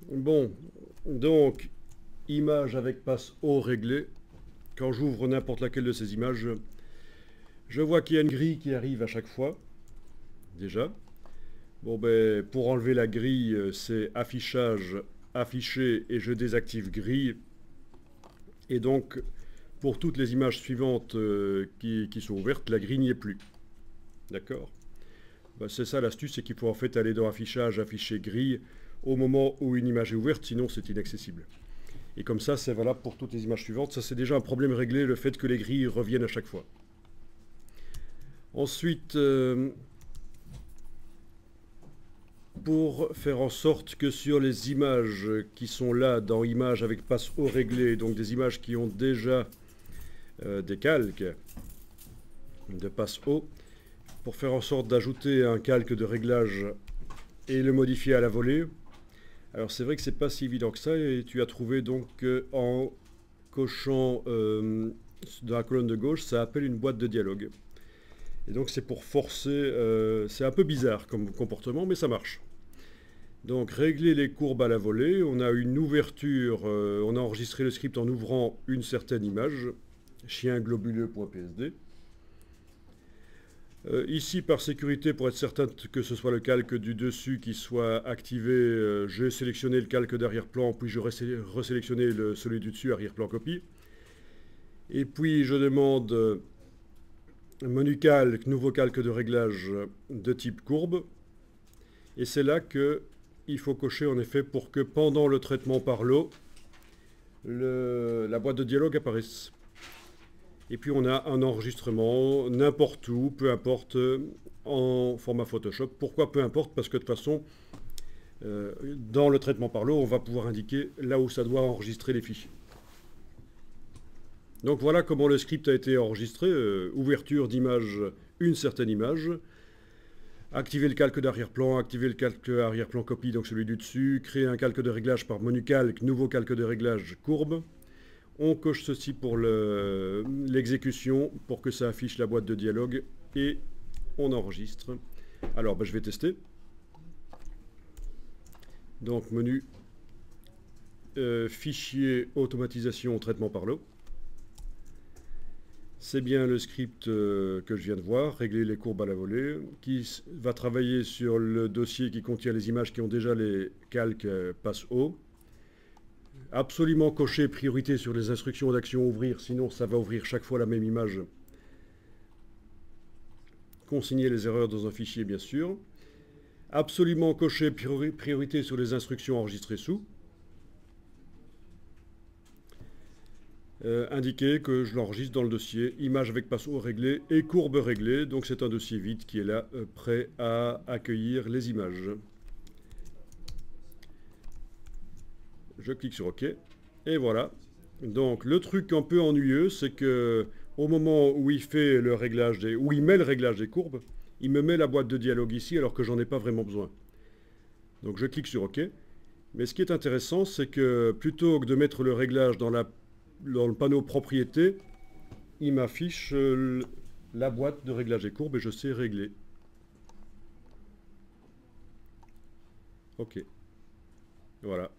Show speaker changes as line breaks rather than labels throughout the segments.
Bon, donc, image avec passe haut réglé. Quand j'ouvre n'importe laquelle de ces images, je vois qu'il y a une grille qui arrive à chaque fois, déjà. Bon, ben, pour enlever la grille, c'est affichage, afficher et je désactive grille. Et donc, pour toutes les images suivantes qui sont ouvertes, la grille n'y est plus. D'accord? Ben, c'est ça l'astuce, c'est qu'il faut en fait aller dans affichage, afficher grille au moment où une image est ouverte, sinon c'est inaccessible. Et comme ça, c'est valable pour toutes les images suivantes. Ça, c'est déjà un problème réglé, le fait que les grilles reviennent à chaque fois. Ensuite, pour faire en sorte que sur les images qui sont là dans images avec passe haut réglé, donc des images qui ont déjà des calques de passe haut, pour faire en sorte d'ajouter un calque de réglage et le modifier à la volée. Alors c'est vrai que c'est pas si évident que ça, et tu as trouvé donc en cochant dans la colonne de gauche, ça appelle une boîte de dialogue. Et donc c'est pour forcer, c'est un peu bizarre comme comportement, mais ça marche. Donc régler les courbes à la volée, on a une ouverture, on a enregistré le script en ouvrant une certaine image, chien globuleux.psd. Ici, par sécurité, pour être certain que ce soit le calque du dessus qui soit activé, j'ai sélectionné le calque d'arrière-plan, puis je resélectionné celui du dessus, arrière-plan copie. Et puis je demande menu calque, nouveau calque de réglage de type courbe. Et c'est là qu'il faut cocher en effet pour que pendant le traitement par l'eau, la boîte de dialogue apparaisse. Et puis on a un enregistrement n'importe où, peu importe, en format Photoshop. Pourquoi peu importe? Parce que de toute façon, dans le traitement par l'eau, on va pouvoir indiquer là où ça doit enregistrer les fichiers. Donc voilà comment le script a été enregistré. Ouverture d'image, une certaine image. Activer le calque d'arrière-plan, activer le calque arrière-plan copie, donc celui du dessus. Créer un calque de réglage par menu calque, nouveau calque de réglage courbe. On coche ceci pour l'exécution, pour que ça affiche la boîte de dialogue, et on enregistre. Alors, je vais tester. Donc, menu, fichier, automatisation, traitement par l'eau. C'est bien le script que je viens de voir, régler les courbes à la volée, qui va travailler sur le dossier qui contient les images qui ont déjà les calques passe haut. Absolument cocher priorité sur les instructions d'action ouvrir, sinon ça va ouvrir chaque fois la même image. Consigner les erreurs dans un fichier, bien sûr. Absolument cocher priorité sur les instructions enregistrées sous. Indiquer que je l'enregistre dans le dossier image avec passe haut réglé et courbe réglée. Donc c'est un dossier vide qui est là, prêt à accueillir les images. Je clique sur OK. Et voilà. Donc le truc un peu ennuyeux, c'est que au moment où il fait le réglage où il met le réglage des courbes, il me met la boîte de dialogue ici alors que j'en ai pas vraiment besoin. Donc je clique sur OK. Mais ce qui est intéressant, c'est que plutôt que de mettre le réglage dans le panneau propriété, il m'affiche la boîte de réglage des courbes et je sais régler. OK. Voilà.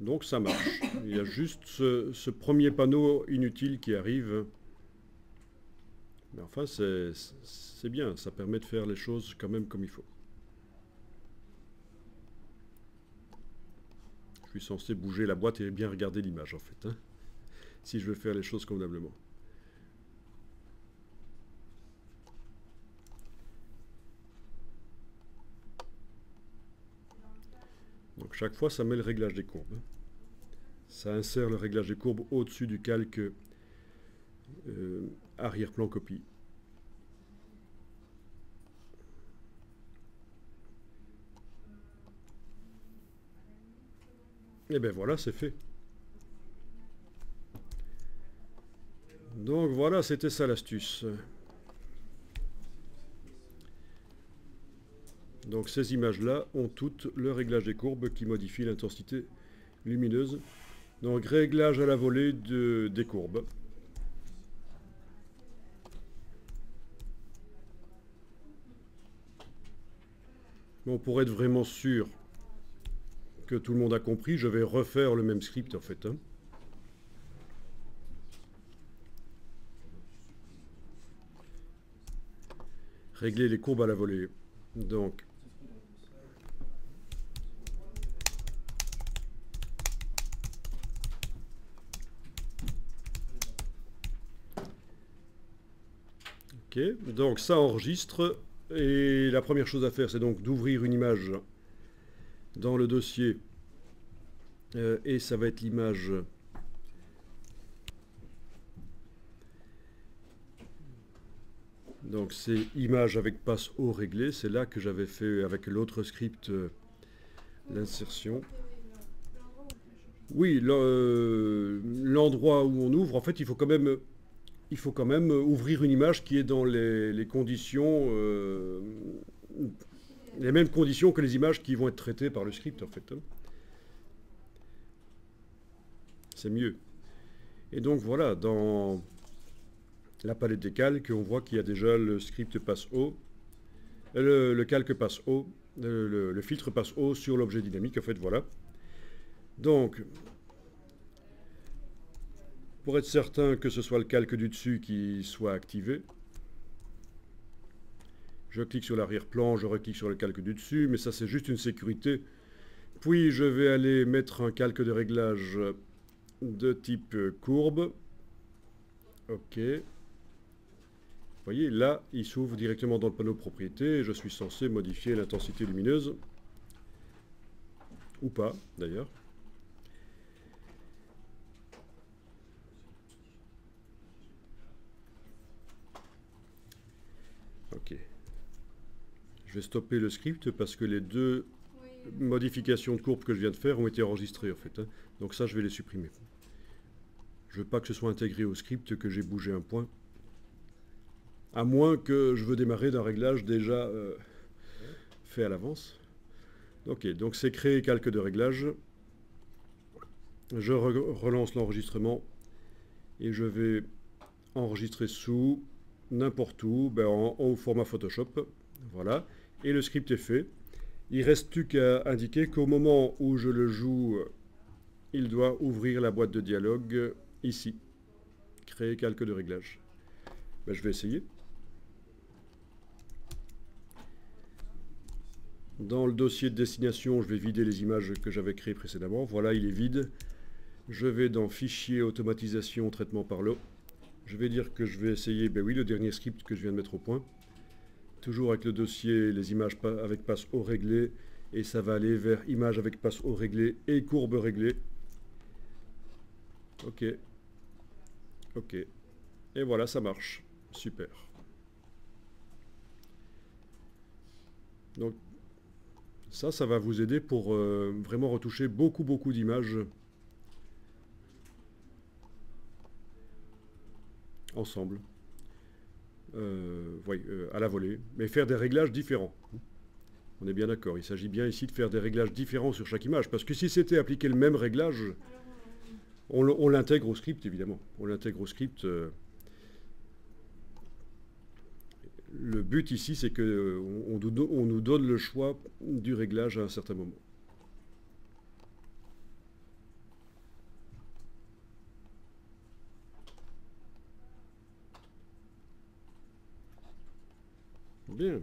Donc ça marche. Il y a juste ce premier panneau inutile qui arrive. Mais enfin, c'est bien. Ça permet de faire les choses quand même comme il faut. Je suis censé bouger la boîte et bien regarder l'image en fait. Hein, si je veux faire les choses convenablement. Donc chaque fois, ça met le réglage des courbes. Ça insère le réglage des courbes au-dessus du calque arrière-plan copie. Et bien voilà, c'est fait. Donc voilà, c'était ça l'astuce. Donc ces images-là ont toutes le réglage des courbes qui modifie l'intensité lumineuse. Donc réglage à la volée des courbes. Bon, pour être vraiment sûr que tout le monde a compris, je vais refaire le même script en fait. Hein. Régler les courbes à la volée. Donc, ok, donc ça enregistre. Et la première chose à faire, c'est donc d'ouvrir une image dans le dossier. Et ça va être l'image. Donc c'est image avec passe haut réglé. C'est là que j'avais fait avec l'autre script l'insertion. Oui, l'endroit où on ouvre, en fait, il faut quand même ouvrir une image qui est dans les conditions, les mêmes conditions que les images qui vont être traitées par le script, en fait. Hein. C'est mieux. Et donc voilà, dans la palette des calques, on voit qu'il y a déjà le script passe haut, le calque passe haut, le filtre passe haut sur l'objet dynamique, en fait, voilà. Donc, pour être certain que ce soit le calque du dessus qui soit activé, je clique sur l'arrière-plan, je reclique sur le calque du dessus, mais ça c'est juste une sécurité. Puis je vais aller mettre un calque de réglage de type courbe. Ok. Vous voyez, là, il s'ouvre directement dans le panneau propriété et je suis censé modifier l'intensité lumineuse. Ou pas, d'ailleurs. Ok. Je vais stopper le script parce que les deux modifications de courbe que je viens de faire ont été enregistrées en fait. Hein. Donc ça, je vais les supprimer. Je veux pas que ce soit intégré au script que j'ai bougé un point. À moins que je veux démarrer d'un réglage déjà fait à l'avance. Ok, donc c'est créer calque de réglage. Je relance l'enregistrement et je vais enregistrer sous n'importe où, au format Photoshop. Voilà. Et le script est fait. Il ne reste plus qu'à indiquer qu'au moment où je le joue, il doit ouvrir la boîte de dialogue ici. Créer calque de réglage. Je vais essayer. Dans le dossier de destination, je vais vider les images que j'avais créées précédemment. Voilà, il est vide. Je vais dans Fichier, Automatisation, Traitement par l'eau. Je vais dire que je vais essayer, oui, le dernier script que je viens de mettre au point. Toujours avec le dossier, les images avec passe haut réglé. Et ça va aller vers images avec passe haut réglé et courbe réglée. Ok. Ok. Et voilà, ça marche. Super. Donc, ça va vous aider pour vraiment retoucher beaucoup d'images ensemble. À la volée. Mais faire des réglages différents. On est bien d'accord. Il s'agit bien ici de faire des réglages différents sur chaque image. Parce que si c'était appliquer le même réglage, on l'intègre au script, évidemment. On l'intègre au script. Le but ici, c'est qu'on nous donne le choix du réglage à un certain moment. Bien.